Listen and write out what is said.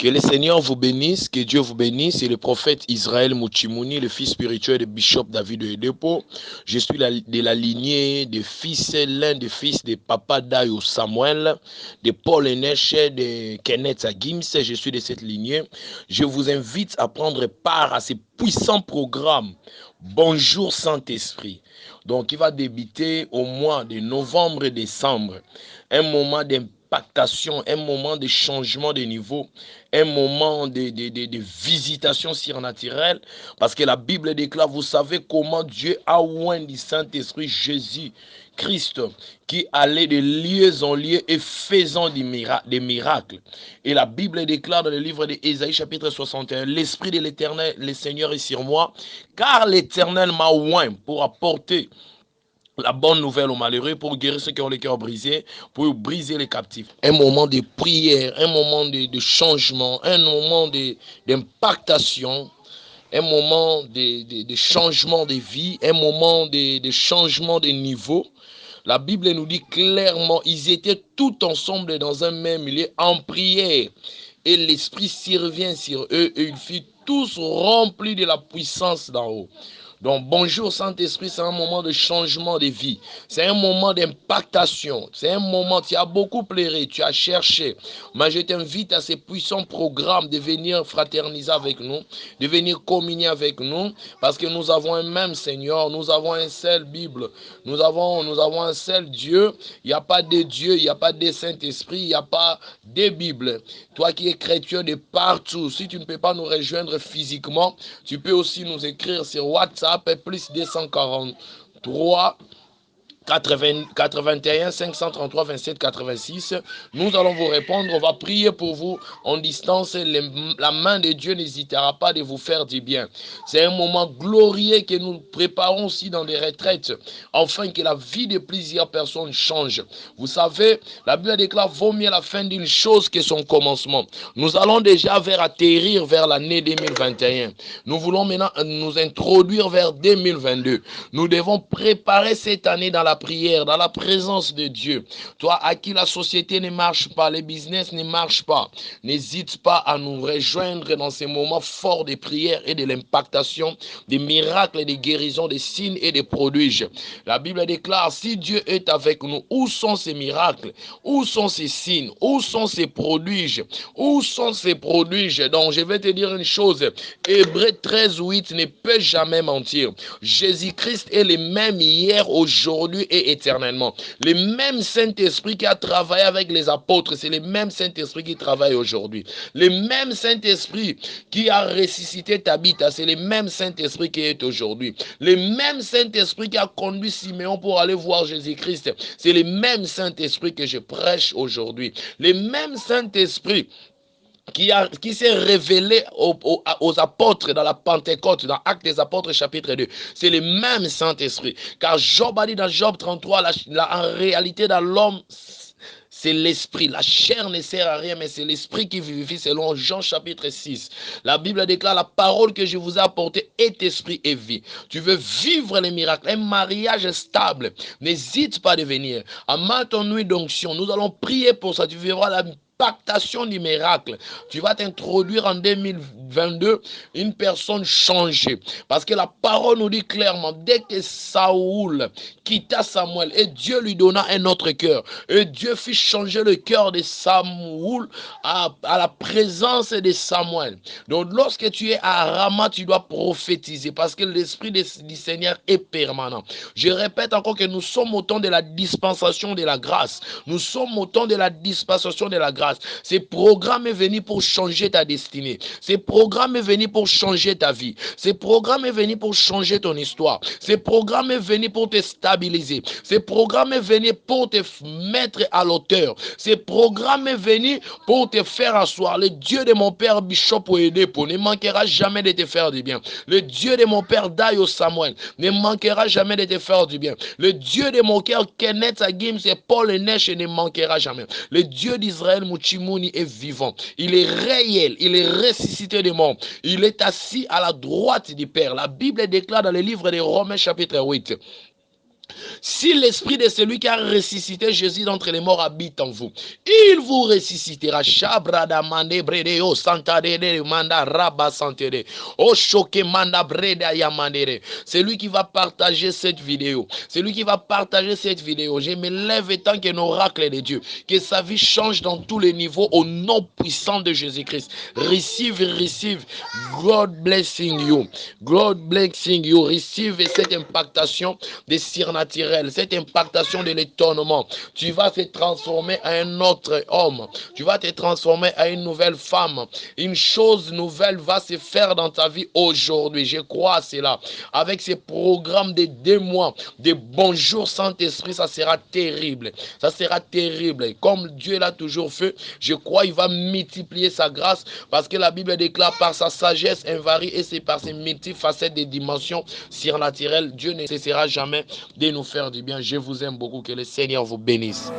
Que le Seigneur vous bénisse, que Dieu vous bénisse. C'est le prophète Israël Muchimuni, le fils spirituel de Bishop David Oyedepo. Je suis de la lignée des fils, l'un des fils de Papa Dayo Samuel, de Paul Eneche, de Kenneth Agims. Je suis de cette lignée. Je vous invite à prendre part à ces puissants programmes. Bonjour Saint-Esprit. Donc, il va débuter au mois de novembre et décembre. Un moment d'impactation, un moment de changement de niveau, un moment de visitation surnaturelle, parce que la Bible déclare, vous savez comment Dieu a oint du Saint-Esprit Jésus Christ, qui allait de lieu en lieu et faisant des miracles. Et la Bible déclare dans le livre d'Ésaïe chapitre 61, l'Esprit de l'Éternel, le Seigneur est sur moi, car l'Éternel m'a oint pour apporter la bonne nouvelle aux malheureux, pour guérir ceux qui ont le cœur brisé, pour briser les captifs. Un moment de prière, un moment de changement, un moment d'impactation, un moment de changement de vie, un moment de changement de niveau. La Bible nous dit clairement, ils étaient tous ensemble dans un même lieu en prière. Et l'Esprit survient sur eux et ils furent tous remplis de la puissance d'en haut. Donc, bonjour Saint-Esprit, c'est un moment de changement de vie. C'est un moment d'impactation. C'est un moment, tu as beaucoup pleuré, tu as cherché. Mais je t'invite à ces puissants programmes de venir fraterniser avec nous, de venir communier avec nous, parce que nous avons un même Seigneur, nous avons un seul Bible, nous avons un seul Dieu. Il n'y a pas de Dieu, il n'y a pas de Saint-Esprit, il n'y a pas de Bible. Toi qui es chrétien de partout, si tu ne peux pas nous rejoindre physiquement, tu peux aussi nous écrire sur WhatsApp plus 243 81 533 27 86. Nous allons vous répondre, on va prier pour vous en distance. La main de Dieu n'hésitera pas de vous faire du bien. C'est un moment glorieux que nous préparons aussi dans des retraites, afin que la vie de plusieurs personnes change. Vous savez, la Bible déclare, vaut mieux la fin d'une chose que son commencement. Nous allons déjà atterrir vers l'année 2021. Nous voulons maintenant nous introduire vers 2022. Nous devons préparer cette année dans la prière, dans la présence de Dieu. Toi à qui la société ne marche pas, les business ne marchent pas, n'hésite pas à nous rejoindre dans ces moments forts de prière et de l'impactation, des miracles et des guérisons, des signes et des prodiges. La Bible déclare, si Dieu est avec nous, où sont ces miracles? Où sont ces signes? Où sont ces prodiges? Où sont ces prodiges? Donc je vais te dire une chose, Hébreux 13:8 ne peut jamais mentir. Jésus-Christ est le même hier, aujourd'hui et éternellement. Le même Saint-Esprit qui a travaillé avec les apôtres, c'est le même Saint-Esprit qui travaille aujourd'hui. Le même Saint-Esprit qui a ressuscité Tabitha, c'est le même Saint-Esprit qui est aujourd'hui. Le même Saint-Esprit qui a conduit Siméon pour aller voir Jésus-Christ, c'est le même Saint-Esprit que je prêche aujourd'hui. Le même Saint-Esprit qui s'est révélé aux apôtres dans la Pentecôte, dans Actes des Apôtres chapitre 2. C'est le même Saint-Esprit. Car Job a dit dans Job 33, en réalité dans l'homme, c'est l'esprit. La chair ne sert à rien, mais c'est l'esprit qui vivifie selon Jean chapitre 6. La Bible déclare, la parole que je vous ai apportée est esprit et vie. Tu veux vivre les miracles, un mariage stable. N'hésite pas à venir. À matin nuit d'onction, nous allons prier pour ça. Tu verras la impactation du miracle. Tu vas t'introduire en 2022 une personne changée. Parce que la parole nous dit clairement, dès que Saoul quitta Samuel et Dieu lui donna un autre cœur, et Dieu fit changer le cœur de Samuel à la présence de Samuel. Donc lorsque tu es à Rama, tu dois prophétiser parce que l'esprit du Seigneur est permanent. Je répète encore que nous sommes au temps de la dispensation de la grâce. Nous sommes au temps de la dispensation de la grâce. Ce programme est venu pour changer ta destinée. Ce programme est venu pour changer ta vie. Ce programme est venu pour changer ton histoire. Ce programme est venu pour te stabiliser. Ce programme est venu pour te mettre à l'auteur. Ce programme est venu pour te faire asseoir. Le Dieu de mon père Bishop Oyedepo ne manquera jamais de te faire du bien. Le Dieu de mon père Dayo Samuel ne manquera jamais de te faire du bien. Le Dieu de mon cœur Kenneth Agims et Paul Eneche ne manquera jamais. Le Dieu d'Israël Muchimuni est vivant. Il est réel. Il est ressuscité des morts. Il est assis à la droite du Père. La Bible déclare dans le livre des Romains chapitre 8. Si l'esprit de celui qui a ressuscité Jésus d'entre les morts habite en vous, il vous ressuscitera. Shabrada mande brede o santa de manda raba santere. O choque manda brede yamandere. Celui qui va partager cette vidéo, celui qui va partager cette vidéo, je me lève étant qu'un oracle de Dieu, que sa vie change dans tous les niveaux au nom puissant de Jésus-Christ. Receive. God blessing you. God blessing you. Receive cette impactation des surnaturels, cette impactation de l'étonnement. Tu vas te transformer en un autre homme. Tu vas te transformer en une nouvelle femme. Une chose nouvelle va se faire dans ta vie aujourd'hui. Je crois à cela. Avec ces programmes de 2 mois, de bonjour Saint-Esprit, ça sera terrible. Ça sera terrible. Comme Dieu l'a toujours fait, je crois qu'il va multiplier sa grâce parce que la Bible déclare par sa sagesse invarie et c'est par ses multiples facettes des dimensions surnaturelles. Dieu ne cessera jamais de nous faire du bien. Je vous aime beaucoup. Que le Seigneur vous bénisse.